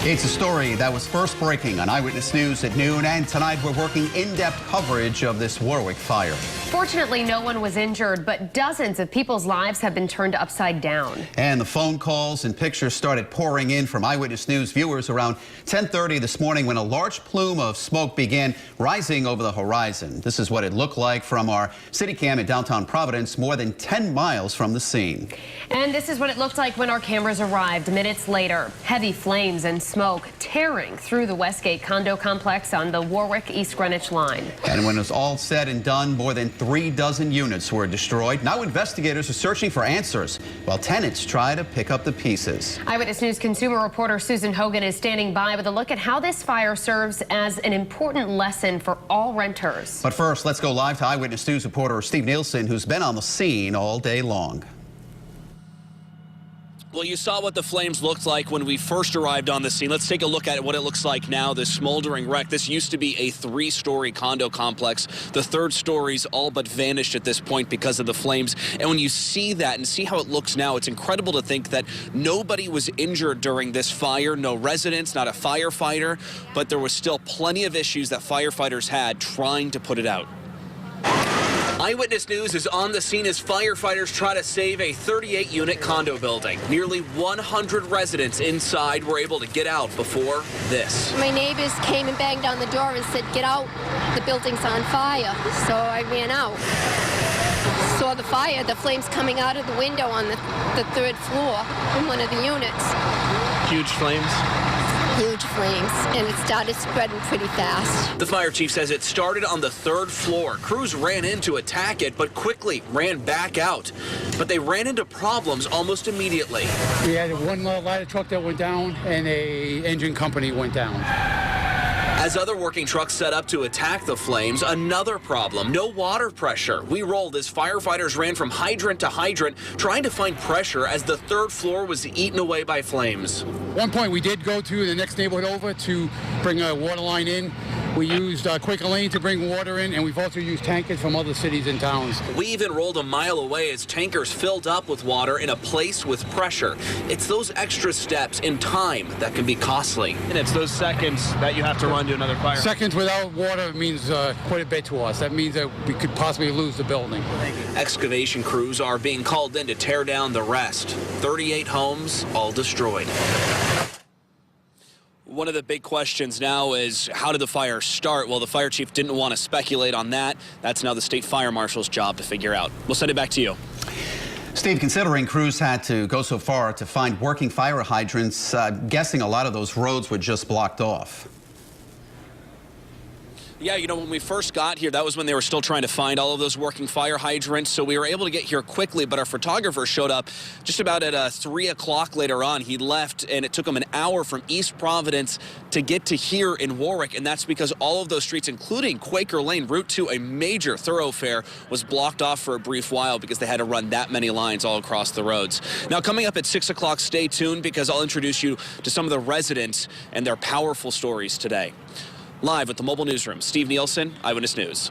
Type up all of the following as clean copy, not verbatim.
It's a story that was first breaking on Eyewitness News at noon, and tonight we're working in-depth coverage of this Warwick fire. Fortunately, no one was injured, but dozens of people's lives have been turned upside down. And the phone calls and pictures started pouring in from Eyewitness News viewers around 10:30 this morning when a large plume of smoke began rising over the horizon. This is what it looked like from our city cam in downtown Providence, more than 10 miles from the scene. And this is what it looked like when our cameras arrived minutes later. Heavy flames and smoke tearing through the Westgate condo complex on the Warwick-East Greenwich line. And when it was all said and done, more than 3 dozen units were destroyed. Now investigators are searching for answers while tenants try to pick up the pieces. Eyewitness News consumer reporter Susan Hogan is standing by with a look at how this fire serves as an important lesson for all renters. But first, let's go live to Eyewitness News reporter Steve Nielsen, who's been on the scene all day long. Well, you saw what the flames looked like when we first arrived on the scene. Let's take a look at what it looks like now, this smoldering wreck. This used to be a 3-story condo complex. The third story's all but vanished at this point because of the flames. And when you see that and see how it looks now, it's incredible to think that nobody was injured during this fire. No residents, not a firefighter, but there was still plenty of issues that firefighters had trying to put it out. Eyewitness News is on the scene as firefighters try to save a 38-unit condo building. Nearly 100 residents inside were able to get out before this. My neighbors came and banged on the door and said, "Get out, the building's on fire." So I ran out. Saw the fire, the flames coming out of the window on the 3rd floor in one of the units. Huge flames. Huge flames, and it started spreading pretty fast. The fire chief says it started on the 3rd floor. Crews ran in to attack it, but quickly ran back out. But they ran into problems almost immediately. We had one ladder truck that went down, and a engine company went down. As other working trucks set up to attack the flames, another problem, no water pressure. We rolled as firefighters ran from hydrant to hydrant, trying to find pressure as the 3rd floor was eaten away by flames. At one point, we did go to the next neighborhood over to bring a water line in. We used Quaker Lane to bring water in, and we've also used tankers from other cities and towns. We even rolled a mile away as tankers filled up with water in a place with pressure. It's those extra steps in time that can be costly. And it's those seconds that you have to run to another fire. Seconds without water means quite a bit to us. That means that we could possibly lose the building. Excavation crews are being called in to tear down the rest. 38 homes, all destroyed. One of the big questions now is, how did the fire start? Well, the fire chief didn't want to speculate on that. That's now the state fire marshal's job to figure out. We'll send it back to you. Steve, considering crews had to go so far to find working fire hydrants, guessing a lot of those roads were just blocked off. Yeah, you know, when we first got here, that was when they were still trying to find all of those working fire hydrants. So we were able to get here quickly, but our photographer showed up just about at 3 o'clock later on. He left, and it took him an hour from East Providence to get to here in Warwick. And that's because all of those streets, including Quaker Lane, Route 2, a major thoroughfare, was blocked off for a brief while because they had to run that many lines all across the roads. Now, coming up at 6 o'clock, stay tuned because I'll introduce you to some of the residents and their powerful stories today. Live at the mobile newsroom, Steve Nielsen, Eyewitness News.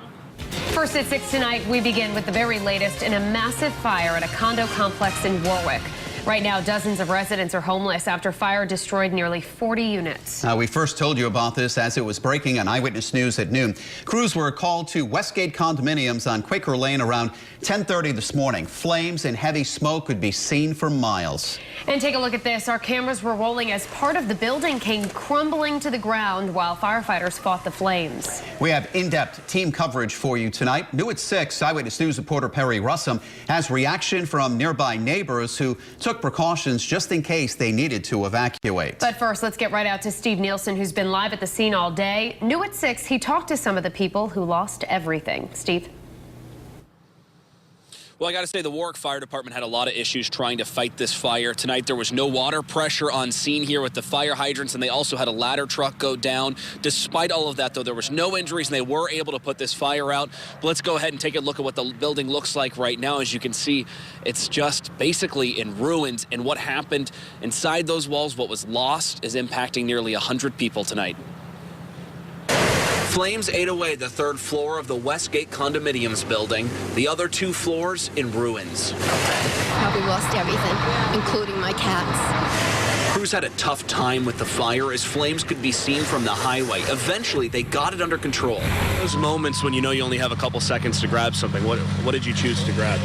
First at 6 tonight, we begin with the very latest in a massive fire at a condo complex in Warwick. Right now, dozens of residents are homeless after fire destroyed nearly 40 units. We first told you about this as it was breaking on Eyewitness News at noon. Crews were called to Westgate Condominiums on Quaker Lane around 10:30 this morning. Flames and heavy smoke could be seen for miles. And take a look at this. Our cameras were rolling as part of the building came crumbling to the ground while firefighters fought the flames. We have in-depth team coverage for you tonight. New at 6, Eyewitness News reporter Perry Russum has reaction from nearby neighbors who took precautions just in case they needed to evacuate. But first, let's get right out to Steve Nielsen, who's been live at the scene all day. New at 6, he talked to some of the people who lost everything. Steve? Well, I got to say, the Warwick Fire Department had a lot of issues trying to fight this fire. Tonight, there was no water pressure on scene here with the fire hydrants, and they also had a ladder truck go down. Despite all of that, though, there was no injuries, and they were able to put this fire out. But let's go ahead and take a look at what the building looks like right now. As you can see, it's just basically in ruins, and what happened inside those walls, what was lost, is impacting nearly 100 people tonight. Flames ate away the 3rd floor of the Westgate Condominiums building. The other 2 floors in ruins. Probably lost everything, including my cats. Crews had a tough time with the fire as flames could be seen from the highway. Eventually, they got it under control. Those moments when you know you only have a couple seconds to grab something, what did you choose to grab?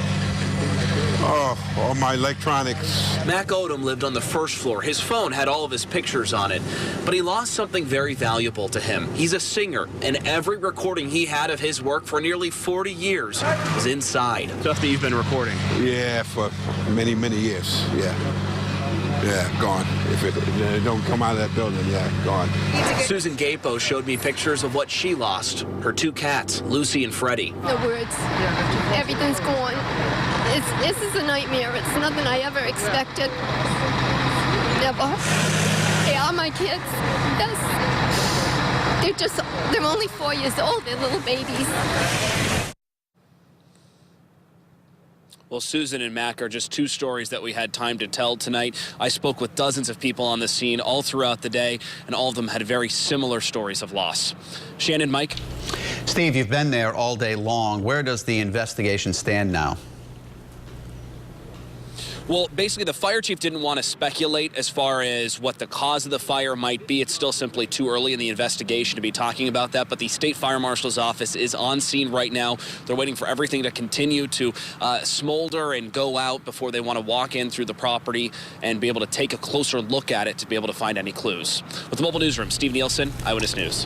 All my electronics. Mac Odom lived on the first floor. His phone had all of his pictures on it, but he lost something very valuable to him. He's a singer, and every recording he had of his work for nearly 40 years was inside. Stuff that you've been recording? Yeah, for many, many years. Yeah, gone. If it don't come out of that building, yeah, gone. Susan Gapo showed me pictures of what she lost. Her 2 cats, Lucy and Freddie. No words. Everything's gone. This is a nightmare. It's nothing I ever expected. Never. They are my kids. Yes. They're only 4 years old. They're little babies. Well, Susan and Mac are just 2 stories that we had time to tell tonight. I spoke with dozens of people on the scene all throughout the day, and all of them had very similar stories of loss. Shannon, Mike? Steve, you've been there all day long. Where does the investigation stand now? Well, basically, the fire chief didn't want to speculate as far as what the cause of the fire might be. It's still simply too early in the investigation to be talking about that. But the state fire marshal's office is on scene right now. They're waiting for everything to continue to smolder and go out before they want to walk in through the property and be able to take a closer look at it to be able to find any clues. With the Mobile Newsroom, Steve Nielsen, Eyewitness News.